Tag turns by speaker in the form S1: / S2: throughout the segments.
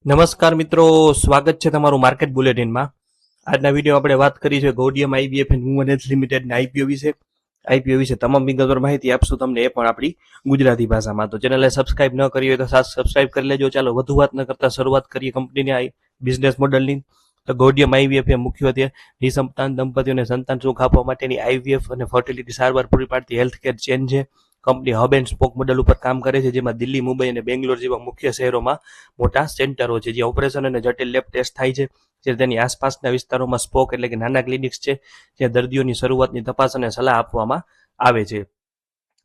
S1: નમસ્કાર મિત્રો, સ્વાગત છે તમારું માર્કેટ બુલેટિનમાં. આજના વિડીયો આપણે વાત કરી છે ગોડિયમ આઈવીએફ એન્ડ વુમન લિમિટેડના આઈપીઓ વિશે તમામ વિગતવાર માહિતી આપશું તમને, એ પણ આપણી ગુજરાતી ભાષામાં. તો ચેનલને સબસ્ક્રાઇબ ન કરી હોય તો સબસ્ક્રાઇબ કરી લેજો. ચાલો વધુ વાત ન કરતા શરૂઆત કરીએ કંપનીની બિઝનેસ મોડલની. તો ગોડિયમ આઈવીએફ એ મુખ્યત્વે નિસંતાન દંપતીઓને સંતાન સુખ આપવા માટેની આઈવીએફ અને ફર્ટિલિટી સારવાર પૂરી પાડતી હેલ્થકેર ચેન છે. Company hub and spoke model ઉપર કામ કરે છે, જેમાં દિલ્હી, મુંબઈ અને બેંગ્લોર જેવા મુખ્ય શહેરોમાં મોટા સેન્ટરો છે, જ્યાં ઓપરેશન અને જટિલ લેબ ટેસ્ટ થાય છે. જે તેની આસપાસના વિસ્તારોમાં સ્પોક એટલે કે નાના ક્લિનિક્સ છે, જ્યાં દર્દીઓની શરૂઆતની તપાસ અને સલાહ આપવામાં આવે છે.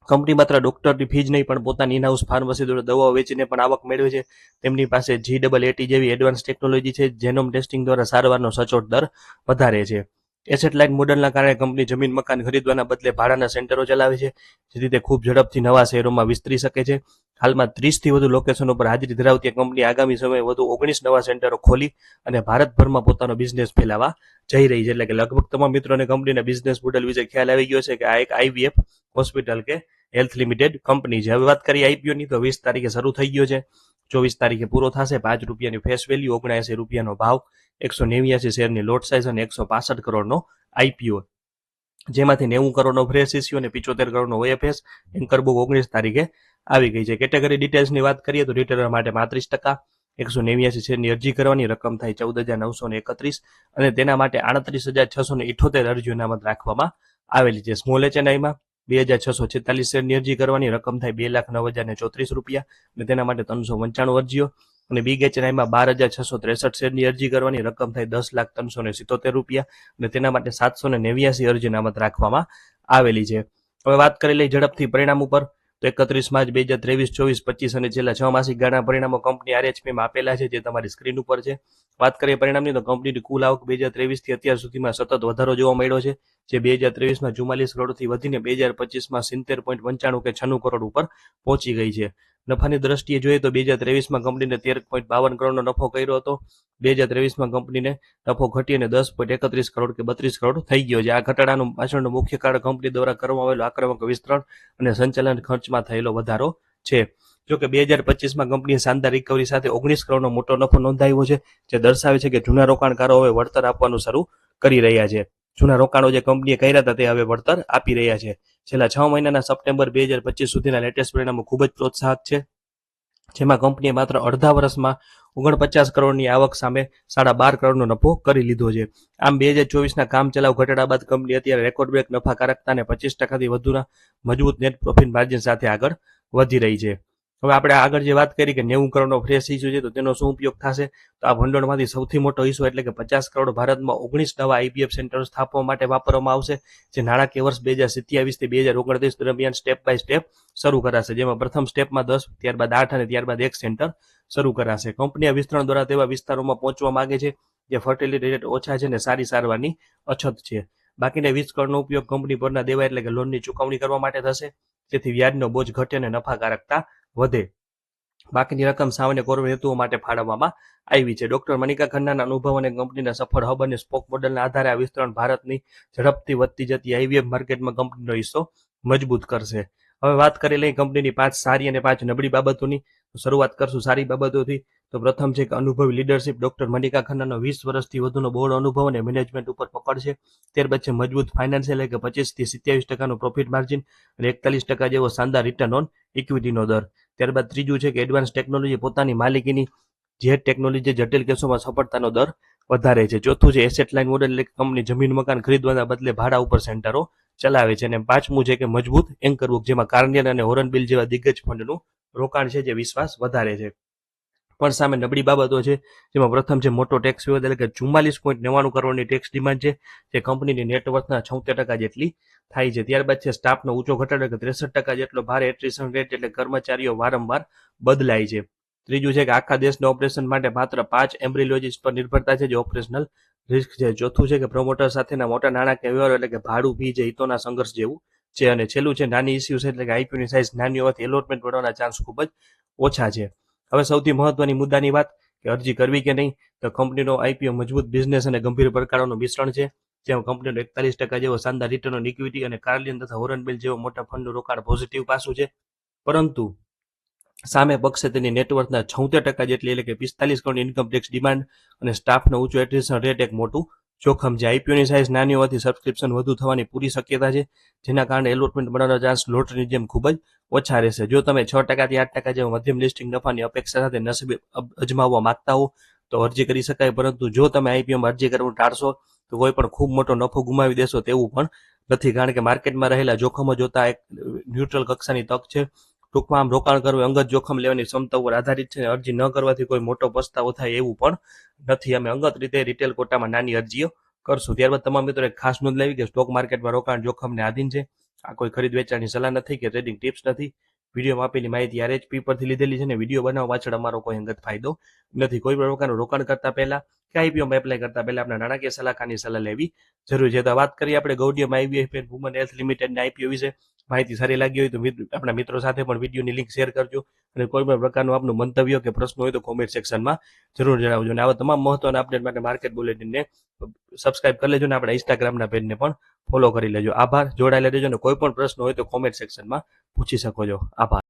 S1: કંપની માત્ર ડોક્ટરની ફી જ નહીં પણ પોતાની ઇનહાઉસ ફાર્મસી દ્વારા દવાઓ વેચીને પણ આવક મેળવે છે. તેમની પાસે GAAT જેવી એડવાન્સ ટેકનોલોજી છે, જેનોમ ટેસ્ટિંગ દ્વારા સારવારનો સચોટ દર વધારે છે. એસેટ લાઇટ મોડલના કારણે કંપની જમીન મકાન ખરીદવાના બદલે ભાડાના સેન્ટરો ચલાવે છે, જેથી તે ખૂબ ઝડપથી નવા શહેરોમાં વિસ્તરી શકે છે. હાલમાં 30થી વધુ લોકેશનો પર હાજરી ધરાવતી કંપની આગામી સમયે વધુ 19 નવા સેન્ટરો ખોલી અને ભારતભરમાં પોતાનો બિઝનેસ ફેલાવવા જઈ રહી છે. એટલે કે લગભગ તમામ મિત્રોને કંપનીના બિઝનેસ મોડલ વિશે ખ્યાલ આવી ગયો છે કે આ એક આઈવીએફ હોસ્પિટલ કે હેલ્થ લિમિટેડ કંપની છે. હવે વાત કરીએ આઈપીઓની, તો 20 તારીખે શરૂ થઈ ગયો છે, 24 તારીખે પૂરો થશે. ₹5ની ફેસ વેલ્યુ, ₹79 ભાવ, 189 શેરની લોટ સાઇઝ અને 165 કરોડનો આઈપીઓ, જેમાંથી 90 કરોડનો ફ્રેશ ઇસ્યુ અને 75 કરોડનો OFS. એન્કર બુક 19 તારીખે આવી ગઈ છે. કેટેગરી ડિટેલ્સની વાત કરીએ તો રિટેલર માટે 35%, 189 શેરની અરજી કરવાની, રકમ થાય 14,931 અને તેના માટે 38,678 અરજીઓ અનામત રાખવામાં આવેલી છે. સ્મોલ એચએનઆઈમાં 2,646 શેરની અરજી કરવાની, રકમ થાય ₹2,09,034 અને તેના માટે 395 અરજીઓ. અને બિગ એચએનઆઈમાં 12,663 શેરની અરજી કરવાની, રકમ થાય ₹10,377 અને તેના માટે 789 અરજી અનામત રાખવામાં આવેલી છે. હવે વાત કરી લઈ ઝડપથી પરિણામ ઉપર, તો 31 માર્ચ 2023, 24, 25 અને છેલ્લા 6 માસિક ગાળાના પરિણામો કંપની આરએચપીમાં આપેલા છે, જે તમારી સ્ક્રીન ઉપર છે. વાત કરીએ પરિણામની, તો કંપનીની કુલ આવક 2023થી અત્યાર સુધીમાં સતત વધારો જોવા મળ્યો છે, જે 2023માં 44 કરોડથી વધીને 2025માં 70.95 કે 96 કરોડ ઉપર પહોંચી ગઈ છે. નફાની દ્રષ્ટિએ જોઈએ તો 2023માં કંપનીને 13.52 કરોડનો નફો કર્યો હતો. 2023માં કંપનીને નફો ઘટી અને 10.31 કરોડ કે 32 કરોડ થઈ ગયો છે. આ ઘટાડાનું પાછળનું મુખ્ય કારણ કંપની દ્વારા કરવામાં આવેલું આક્રમક વિસ્તરણ અને સંચાલન ખર્ચમાં થયેલો વધારો છે. જોકે 2025માં કંપનીએ શાનદાર રિકવરી સાથે 19 કરોડનો મોટો નફો નોંધાવ્યો છે, જે દર્શાવે છે કે જૂના રોકાણકારો હવે વળતર આપવાનું શરૂ કરી રહ્યા છે. જૂના રોકાણો જે કંપનીએ કર્યા હતા તે હવે વળતર આપી રહ્યા છે. છેલ્લા 6 મહિનાના સપ્ટેમ્બર 2025 સુધીના લેટેસ્ટ પરિણામો ખૂબ જ પ્રોત્સાહક છે, જેમાં કંપનીએ માત્ર અડધા વર્ષમાં 49 કરોડની આવક સામે 12.5 કરોડનો નફો કરી લીધો છે. આમ 2024ના કામચલાઉ ઘટાડા બાદ કંપની અત્યારે રેકોર્ડ બ્રેક નફાકારકતા અને 25%થી વધુના મજબૂત નેટ પ્રોફિટ માર્જિન સાથે આગળ વધી રહી છે. હવે આપણે આગળ જે વાત કરી કે 90 કરોડનો ફ્રેશ ઇસ્યુ છે, તો તેનો શું ઉપયોગ થશે? તો આ ભંડોળમાંથી સૌથી મોટો ઇસ્યુ એટલે કે 50 કરોડ ભારતમાં 19 નવા આઈપીએફ સેન્ટર સ્થાપવા માટે વાપરવામાં આવશે, જે નાણાકીય વર્ષ 2027થી 2029 દરમિયાન સ્ટેપ બાય સ્ટેપ શરૂ કરાશે, જેમાં પ્રથમ સ્ટેપમાં 10, ત્યારબાદ 8 અને ત્યારબાદ 1 સેન્ટર શરૂ કરાશે. કંપની આ વિસ્તરણ દ્વારા તેવા વિસ્તારોમાં પહોંચવા માંગે છે જે ફર્ટિલિટી રેટ ઓછા છે અને સારી સારવારની અછત છે. બાકીના 20 કરોડનો ઉપયોગ કંપની પરના દેવા એટલે કે લોનની ચૂકવણી કરવા માટે થશે, જેથી વ્યાજનો બોજ ઘટે અને નફાકારકતા વધે. બાકીની રકમ સામાન્ય કોર્પોરેટ હેતુઓ માટે ફાળવવામાં આવી છે. ડોક્ટર મનિકા ખન્નાના અનુભવ અને કંપનીના સફળ હબ અને સ્પોક મોડલના આધારે આ વિસ્તરણ ભારતની ઝડપથી વધતી જતી આઈવીએફ માર્કેટમાં કંપનીનો હિસ્સો મજબૂત કરશે. હવે વાત કરી લઈ કંપનીની 5 સારી અને 5 નબળી બાબતોની. શરૂઆત કરશું સારી બાબતોથી. તો પ્રથમ છે કે અનુભવી લીડરશિપ. ડોક્ટર મનિકા ખન્નાનો 20 વર્ષથી વધુનો બોર્ડ અનુભવ અને મેનેજમેન્ટ ઉપર પકડ છે. ત્યારબાદ છે મજબૂત ફાઇનાન્સ, એટલે કે 25થી 27% પ્રોફિટ માર્જિન અને 41% જેવો શાનદાર રિટર્ન ઓન ઇક્વિટીનો દર. ત્યારબાદ ત્રીજું છે કે એડવાન્સ ટેકનોલોજી, પોતાની માલિકીની જે ટેકનોલોજી જટિલ કેસોમાં સફળતાનો દર વધારે છે. ચોથું છે એસેટ લાઇન મોડલ, એટલે કંપની જમીન મકાન ખરીદવાના બદલે ભાડા ઉપર સેન્ટરો ચલાવે છે. અને પાંચમું છે કે મજબૂત એન્કર બુક, જેમાં કાર્નિયર અને હોરનબિલ જેવા દિગ્ગજ ફંડનું રોકાણ છે, જે વિશ્વાસ વધારે છે. પણ સામે નબળી બાબતો છે, જેમાં પ્રથમ છે મોટો ટેક્સ વિવાદ, એટલે કે 44.99 કરોડની ટેક્સ ડિમાન્ડ છે, જે કંપનીની નેટવર્થના 76% જેટલી થાય છે. ત્યારબાદ છે સ્ટાફનો ઊંચો ઘટાડો, કે 63% જેટલો ભારે એટ્રિશન રેટ, એટલે કર્મચારીઓ વારંવાર બદલાય છે. ત્રીજું છે કે આખા દેશના ઓપરેશન માટે માત્ર 5 એમ્બ્રિયોલોજીસ્ટ પર નિર્ભરતા છે, જે ઓપરેશનલ રિસ્ક છે. ચોથું છે કે પ્રમોટર સાથેના મોટા નાણાકીય વ્યવહારો, એટલે કે ભાડું ફી જે હિતોના સંઘર્ષ જેવું છે. અને છેલ્લું છે નાની ઇસ્યુ છે, એટલે કે આઈપીઓની સાઇઝ નાની હોવાથી એલોટમેન્ટ મળવાના ચાન્સ ખૂબ જ ઓછા છે. હવે સૌથી મહત્વની મુદ્દાની વાત કે અરજી કરવી કે નહીં, તો કંપનીનો આઈપીઓ મજબૂત બિઝનેસ અને ગંભીર પડકારોનું મિશ્રણ છે, જેમાં કંપનીનો 41% જેવો શાનદાર રિટર્ન ઓન ઇક્વિટી અને કાર્લિયન તથા હોરનબિલ જેવા મોટા ફંડનું રોકાણ પોઝિટિવ પાસું છે. પરંતુ સામે પક્ષે તેની નેટવર્થના 76% જેટલી એટલે કે 45 કરોડ ઇન્કમ ટેક્સ ડિમાન્ડ અને સ્ટાફનો ઊંચો એટ્રિશન રેટ એક મોટું જોખમ છે. આઈપીઓની સાઇઝ નાની હોવાથી સબસ્ક્રિપ્શન વધુ થવાની પૂરી શક્યતા છે, જેના કારણે એલોટમેન્ટ મળવાનો ચાન્સ લોટરીની જેમ ખૂબ જ ઓછા રહેશે. જો તમે 6% થી 8% જેવા મધ્યમ લિસ્ટિંગ નફાની અપેક્ષા સાથે નસીબ અજમાવવા માંગતા હો તો અરજી કરી શકાય, પરંતુ જો તમે આઈપીઓમાં અરજી કરવાનું ટાળશો તો કોઈ પણ ખૂબ મોટો નફો ગુમાવી દેશો તેવું પણ નથી, કારણ કે માર્કેટમાં રહેલા જોખમો જોતા એક ન્યુટ્રલ કક્ષાની તક છે. ટૂંકમાં આમ રોકાણ કરવું અંગત જોખમ લેવાની ક્ષમતા ઉપર આધારિત છે. અરજી ન કરવાથી કોઈ મોટો પસ્તાવો થાય એવું પણ નથી. અમે અંગત રીતે રિટેલ કોટામાં નાની અરજીઓ કરશું. ત્યારબાદ તમામ મિત્રો એક ખાસ નોંધ લેવી કે સ્ટોક માર્કેટમાં રોકાણ જોખમને આધીન છે. આ કોઈ ખરીદ વેચાણની સલાહ નથી કે ટ્રેડિંગ ટિપ્સ નથી. વિડીયોમાં આપેલી માહિતી આરએચપી પરથી લીધેલી છે ને વિડીયો બનાવવા પાછળ અમારો કોઈ અંગત ફાયદો નથી. કોઈ પણ પ્રકારનું રોકાણ કરતા પહેલા કે આઈપીઓમાં એપ્લાય કરતા પહેલા આપણા નાણાકીય સલાહકારની સલાહ લેવી જરૂરી છે. તો વાત કરીએ આપણે ગૌડિયમ આઈવીએફ એન્ડ વુમન હેલ્થ લિમિટેડના આઈપીઓ વિશે. માહિતી સારી લાગી હોય તો આપણા મિત્રો સાથે પણ વિડીયોની લિંક શેર કરજો, અને કોઈ પણ પ્રકારનું આપનું મંતવ્ય કે પ્રશ્ન હોય તો કોમેન્ટ સેક્શનમાં જરૂર જણાવજો. અને આવા તમામ મહત્વના અપડેટ માટે માર્કેટ બુલેટિનને સબસ્ક્રાઇબ કરી લેજો, અને આપણા ઇન્સ્ટાગ્રામના પેજને પણ ફોલો કરી લેજો. આભાર. જોડાયેલા રહેજો, અને કોઈ પણ પ્રશ્ન હોય તો કોમેન્ટ સેક્શનમાં પૂછી શકો છો. આભાર.